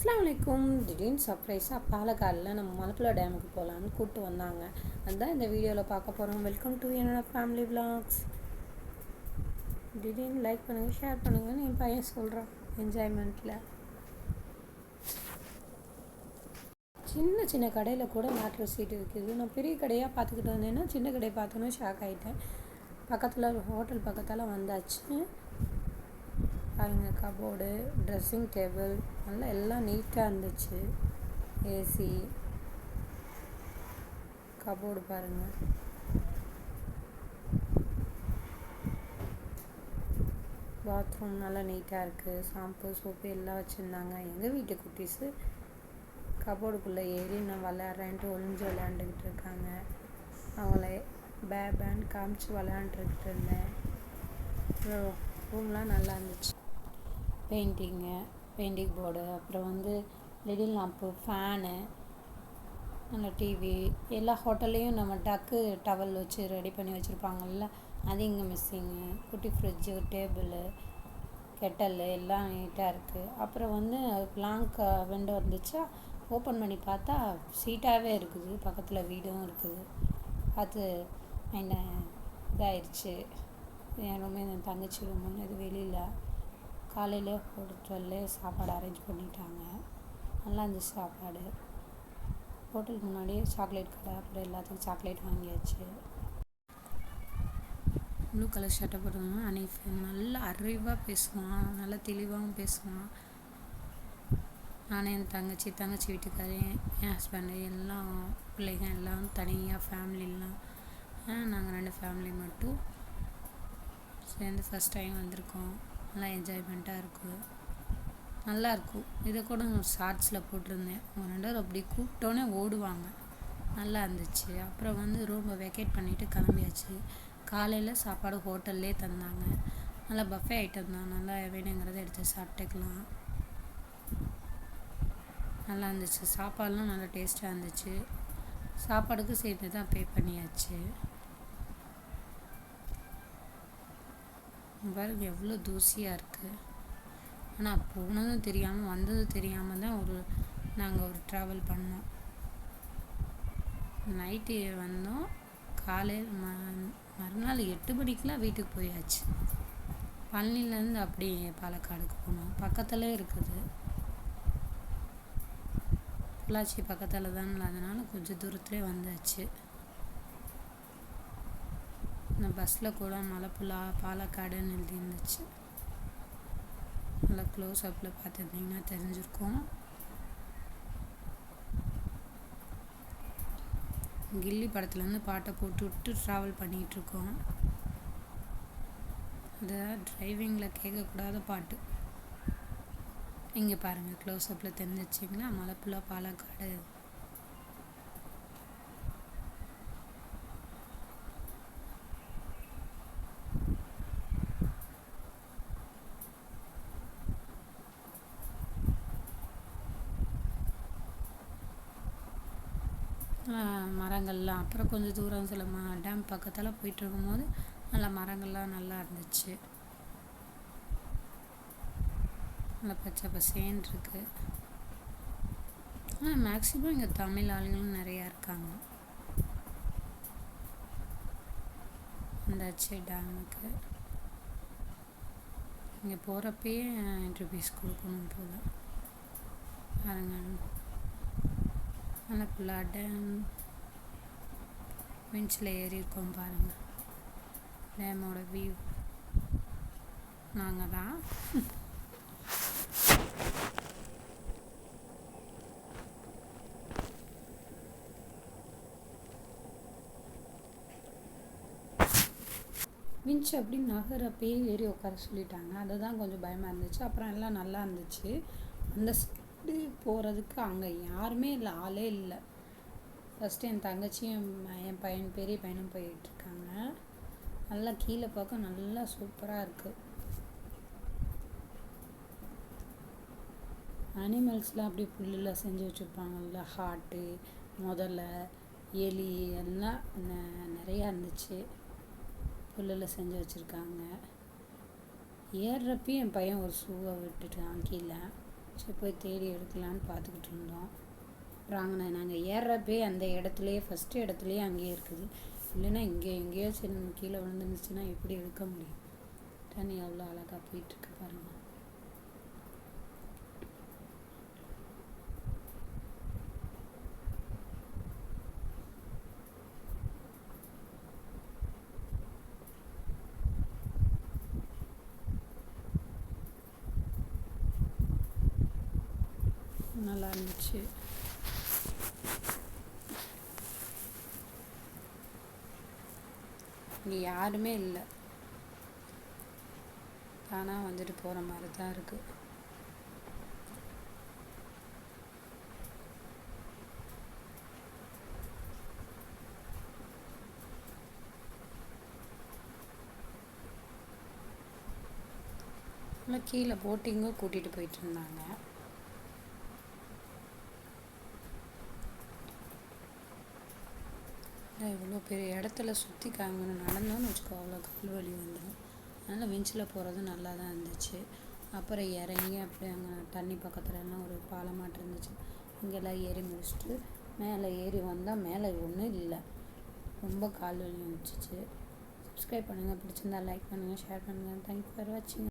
அஸ்ஸலாமு அலைக்கும். திடீர்னு சர்ப்ரைஸாக பாலக்காடில் நம்ம மலப்புழா டேமுக்கு போகலான்னு கூப்பிட்டு வந்தாங்க. அதுதான் இந்த வீடியோவில் பார்க்க போகிறோம். வெல்கம் டு என்னோட ஃபேமிலி விலாக்ஸ். திடீர்னு லைக் பண்ணுங்கள், ஷேர் பண்ணுங்கன்னு என் பையன் சொல்கிறான் என்ஜாய்மெண்ட்டில். சின்ன சின்ன கடையில் கூட மேட்ரு சீட்டு இருக்குது. நான் பெரிய கடையாக பார்த்துக்கிட்டு வந்தேன்னா சின்ன கடையை பார்த்தோன்னே ஷாக் ஆகிட்டேன். பக்கத்தில் ஹோட்டல் பக்கத்தால் வந்தாச்சு. பாருங்க, கபோர்டு, ட்ரெஸ்ஸிங் டேபிள் நல்லா எல்லாம் நீட்டாக இருந்துச்சு. ஏசி, கபோர்டு பாருங்கள், பாத்ரூம் நல்லா நீட்டாக இருக்குது. ஷாம்பு, சோப்பு எல்லாம் வச்சுருந்தாங்க. எங்கள் வீட்டு குட்டீஸு கபோர்டுக்குள்ளே ஏறி நான் விளையாடுறேன்ட்டு ஒளிஞ்சு விளையாண்டுக்கிட்டு இருக்காங்க. அவங்கள பேண்ட் காமிச்சு விளையாண்டுக்கிட்டு இருந்தேன். ரூம்லாம் நல்லா இருந்துச்சு. பெயிண்டிங் போர்டு, அப்புறம் லிடில் லாம்ப்பு, ஃபேனு, நல்ல டிவி. எல்லா ஹோட்டல்லையும் நம்ம டக்கு டவல் வச்சு ரெடி பண்ணி வச்சுருப்பாங்கள்ல, அது இங்கே மிஸ்ஸிங்கு. குட்டி ஃப்ரிட்ஜு, டேபிளு, கெட்டலு எல்லாம் நீட்டாக இருக்குது. அப்புறம் லாங் விண்டோ இருந்துச்சா, ஓப்பன் பண்ணி பார்த்தா சீட்டாகவே இருக்குது. பக்கத்தில் வீடும் இருக்குது. அது என்ன இதாகிடுச்சு. என் ரூமே என் தங்கச்சி ரூமுன்னு இது வெளியில் காலையிலே ஹோட்டல்லே சாப்பாடு அரேஞ்ச் பண்ணிட்டாங்க. நல்லா இருந்துச்சு சாப்பாடு. ஹோட்டலுக்கு முன்னாடியே சாக்லேட் கடை, அப்புறம் எல்லாத்துக்கும் சாக்லேட் வாங்கியாச்சு. ப்ளூ கலர் ஷர்ட்டை போடுவான் அனீஃப். நல்லா அறிவாக பேசுவான், நல்லா தெளிவாகவும் பேசுவான். நானே என் தங்கச்சி வீட்டுக்காரன், என் ஹஸ்பண்டு, எல்லாம் பிள்ளைங்க எல்லாம் தனியாக ஃபேமிலிலாம் நாங்கள் 2 ஃபேமிலி மட்டும் சேர்ந்து ஃபஸ்ட் டைம் வந்திருக்கோம். நல்லா என்ஜாய்மெண்ட்டாக இருக்கும், நல்லாயிருக்கும். இதை கூட நான் ஷார்ட்ஸில் போட்டிருந்தேன். அவங்க 2 பேரும் அப்படி கூப்பிட்டோன்னே ஓடுவாங்க. நல்லா இருந்துச்சு. அப்புறம் ரூமை வெக்கேட் பண்ணிவிட்டு கிளம்பியாச்சு. காலையில் சாப்பாடு ஹோட்டல்லே தந்தாங்க. நல்லா பஃபே ஐட்டம் தான். நல்லா வேணுங்கிறத எடுத்து சாப்பிட்டுக்கலாம். நல்லா இருந்துச்சு. சாப்பாடுலாம் நல்லா டேஸ்ட்டாக இருந்துச்சு. சாப்பாடுக்கு சேர்த்து தான் பே பண்ணியாச்சு. பாருங்க எவ்வளோ தூசியாக இருக்குது. ஆனால் போனதும் தெரியாமல் வந்ததும் தெரியாமல் தான் நாங்கள் ஒரு ட்ராவல் பண்ணோம். நைட்டு வந்தோம். காலையில் மறுநாள் 8 மணிக்கெலாம் வீட்டுக்கு போயாச்சு. பழனிலேருந்து அப்படியே பாலக்காடுக்கு போனோம். பக்கத்தில் இருக்குது. பொள்ளாச்சி பக்கத்தில் தான், அதனால் கொஞ்சம் தூரத்துலேயே வந்தாச்சு. இந்த பஸ்ஸில் கூட மலப்புழா பாலக்காடுன்னு எழுதிருந்துச்சு. நல்லா க்ளோஸ் அப்பில் பார்த்துருந்தீங்கன்னா தெரிஞ்சிருக்கும். கில்லி படத்துலேருந்து பாட்டை போட்டு விட்டு ட்ராவல் பண்ணிகிட்ருக்கோம். அது டிரைவிங்கில் கேட்கக்கூடாத பாட்டு. இங்கே பாருங்கள், க்ளோஸ் அப்பில் தெரிஞ்சிச்சிங்களா, மலப்புழா பாலக்காடு. மரங்கள்லாம், அப்புறம் கொஞ்சம் தூரம் சில டேம் பக்கத்தில் போயிட்டுருக்கும்போது நல்லா மரங்கள்லாம் நல்லா இருந்துச்சு. நல்லா பச்சை பசேன்னு இருக்குது. ஆனால் மேக்ஸிமம் இங்கே தமிழ் ஆளுங்களும் நிறையா இருக்காங்க. வந்தாச்சு டேமுக்கு. இங்கே போகிறப்பயே என்ட்ரி ஃபீஸ் கொடுக்கணும் போல். பாருங்க, மலப்புழா டேம் விஞ்சில் ஏறி இருக்கோம். பாருங்கள் டேமோட வியூ. நாங்கள் தான் விஞ்ச் அப்படி நகரப்பயே ஏறி உட்கார சொல்லிட்டாங்க. அதுதான் கொஞ்சம் பயமாக இருந்துச்சு. அப்புறம் எல்லாம் நல்லா இருந்துச்சு. அந்த சைடு போகிறதுக்கு அங்கே யாருமே இல்லை, ஆளே இல்லை. ஃபஸ்ட்டு என் தங்கச்சியும் என் பெரிய பையனும் போயிட்டுருக்காங்க. நல்லா கீழே பார்க்க நல்லா சூப்பராக இருக்குது. அனிமல்ஸ்லாம் அப்படி புல்லில் செஞ்சு வச்சுருப்பாங்கள்ல, ஹார்ட்டு, முதலை, எலி எல்லாம் நிறையா இருந்துச்சு. புல்லில் செஞ்சு வச்சுருக்காங்க. ஏறுறப்பையும் என் பையன் ஒரு ஷூவை விட்டுட்டான் கீழே. சரி போய் தேடி எடுக்கலான்னு பார்த்துக்கிட்டு இருந்தோம். அப்புறம் நாங்கள் ஏறுறப்பே அந்த இடத்துலையே ஃபஸ்ட்டு இடத்துலையே அங்கேயே இருக்குது. இல்லைன்னா இங்கே எங்கேயோ சரி நம்ம கீழே விழுந்துருந்துச்சுன்னா எப்படி எடுக்க முடியும்? தண்ணி எவ்வளோ அழகாக போயிட்டுருக்கு பாருங்கள். நல்லா இருந்துச்சு. இங்கே யாருமே இல்லை, தானாக வந்துட்டு போகிற மாதிரி தான் இருக்குது. நல்லா கீழே போட்டிங்கும் கூட்டிகிட்டு போயிட்டு இருந்தாங்க. இவ்வளோ பெரிய இடத்துல சுற்றி காங்கணும் நடந்தோன்னு வச்சுக்கோ, அவ்வளோ கால் வலி வந்துடும். அதனால் விஞ்சில் போகிறது நல்லா தான் இருந்துச்சு. அப்புறம் இறங்கி அப்படியே அங்கே தண்ணி பக்கத்துலலாம் ஒரு பாலமாட்டம் இருந்துச்சு, இங்கெல்லாம் ஏறி முடிச்சுட்டு மேலே ஏறி வந்தால் மேலே ஒன்றும் இல்லை, ரொம்ப கால் வலி வந்துச்சு. சப்ஸ்கிரைப் பண்ணுங்கள், பிடிச்சிருந்தா லைக் பண்ணுங்கள், ஷேர் பண்ணுங்கள். தேங்க்யூ ஃபார் வாட்சிங்.